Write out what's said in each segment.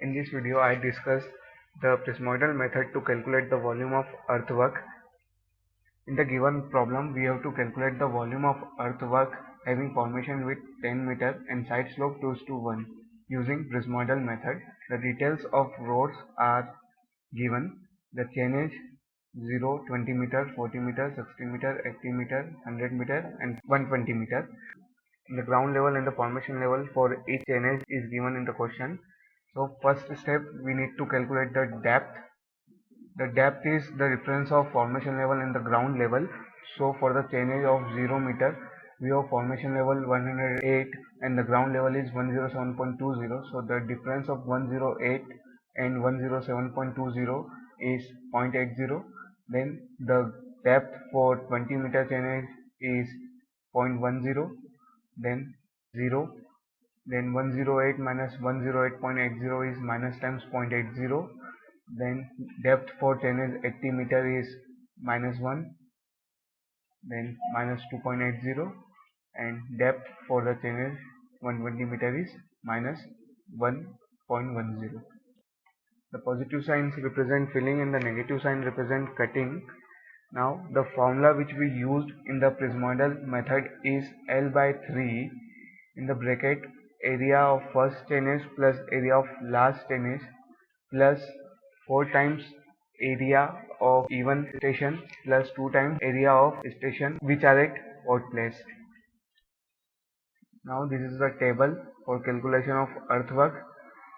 In this video, I discuss the Prismoidal method to calculate the volume of earthwork. In the given problem, we have to calculate the volume of earthwork having formation width 10 meter and side slope 2:1 using Prismoidal method. The details of roads are given. The chainage 0, 20 meter, 40 meter, 60 meter, 80 meter, 100 meter and 120 meter. The ground level and the formation level for each chainage is given in the question. So first step, we need to calculate the depth. The depth is the difference of formation level and the ground level. So for the chainage of 0 meter, we have formation level 108 and the ground level is 107.20. So the difference of 108 and 107.20 is 0.80. Then the depth for 20 meter chainage is 0.10. Then 0. Then 108 minus 108.80 is minus times 0.80. Then depth for chainage 80 meter is minus 1. Then minus 2.80. And depth for the chainage 120 meter is minus 1.10. The positive signs represent filling and the negative sign represent cutting. Now the formula which we used in the Prismoidal method is L by 3 in the bracket area of first chainage plus area of last chainage plus 4 times area of even station plus 2 times area of station which are at odd place. Now this is the table for calculation of earthwork,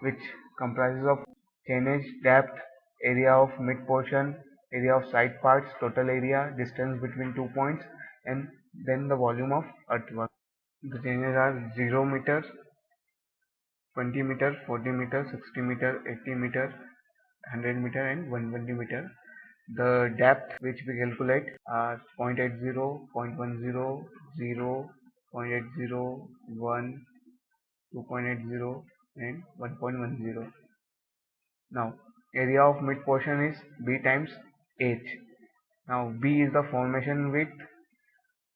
which comprises of chainage, depth, area of mid portion, area of side parts, total area, distance between 2 points, and then the volume of earthwork. The chainage are 0 meter, 20 meter, 40 meter, 60 meter, 80 meter, 100 meter and 120 meter. The depth which we calculate are 0.80, 0.10, 0, 0.80, 1, 2.80 and 1.10. Now area of mid portion is B times H. Now B is the formation width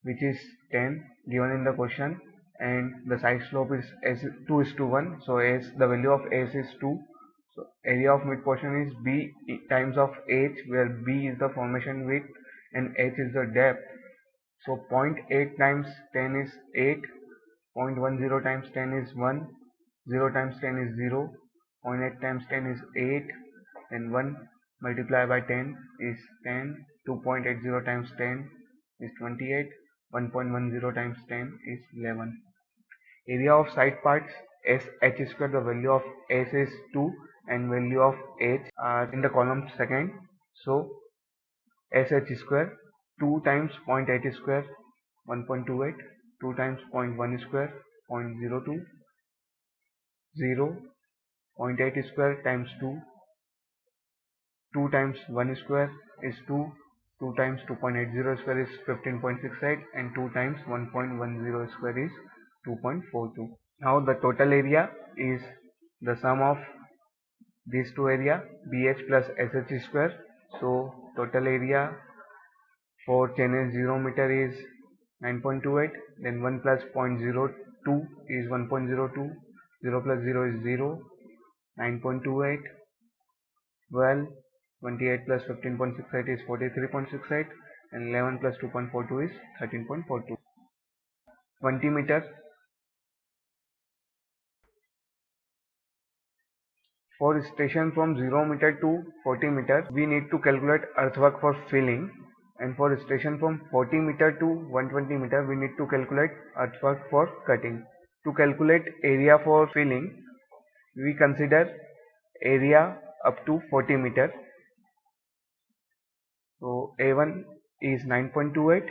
which is 10 given in the question, and the side slope is S 2:1. So S, the value of S is 2. So area of mid portion is B times of H, where B is the formation width and H is the depth. So 0.8 times 10 is 8, 0.10 times 10 is 1, 0 times 10 is 0, 0.8 times 10 is 8, and 1 multiplied by 10 is 10, 2.80 times 10 is 28, 1.10 times 10 is 11. Area of side parts S H square, the value of S is 2 and value of H are in the column second. So SH square 2 times 0.8 square 1.28, 2 times 0.1 square 0.02, 0, 0.8 square times 2, 2 times 1 square is 2, 2 times 2.80 square is 15.68 and 2 times 1.10 square is 2.42. Now the total area is the sum of these two area BH plus SH square. So total area for chainage 0 meter is 9.28, then 1 plus 0.02 is 1.02, 0 plus 0 is 0, 9.28, 12, 28 plus 15.68 is 43.68 and 11 plus 2.42 is 13.42. 20 meter. For station from 0 meter to 40 meter, we need to calculate earthwork for filling, and for station from 40 meter to 120 meter, we need to calculate earthwork for cutting. To calculate area for filling, we consider area up to 40 meter. So A1 is 9.28,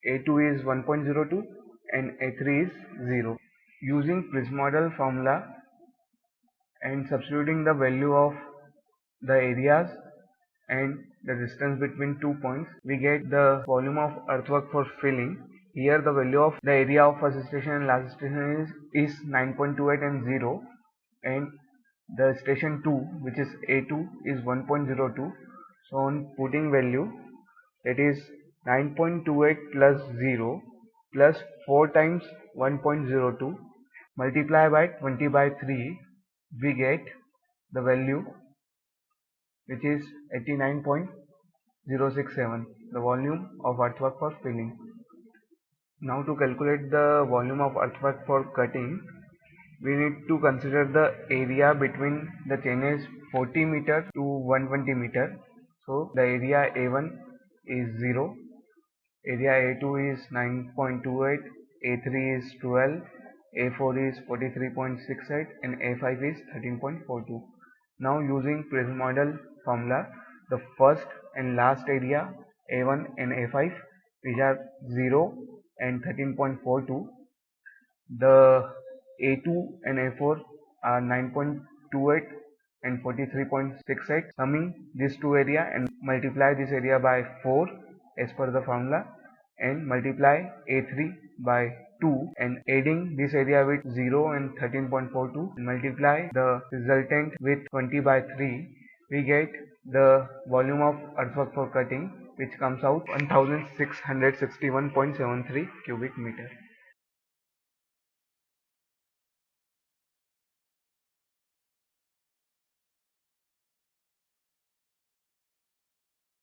A2 is 1.02 and A3 is 0. Using Prismoidal formula and substituting the value of the areas and the distance between 2 points, we get the volume of earthwork for filling. Here the value of the area of first station and last station is 9.28 and 0, and the station 2, which is A2, is 1.02. So on putting value, that is 9.28 plus 0 plus 4 times 1.02 multiply by 20 by 3, we get the value which is 89.067, the volume of earthwork for filling. Now to calculate the volume of earthwork for cutting, we need to consider the area between the chainage 40 meter to 120 meter. So the area A1 is 0, area A2 is 9.28, A3 is 12, A4 is 43.68 and A5 is 13.42. Now using Prismoidal formula, the first and last area A1 and A5 which are 0 and 13.42, the A2 and A4 are 9.28 and 43.68. Summing these two area and multiply this area by 4 as per the formula and multiply A3 by 2 and adding this area with 0 and 13.42 and multiply the resultant with 20 by 3, we get the volume of earthwork for cutting, which comes out 1661.73 cubic meter.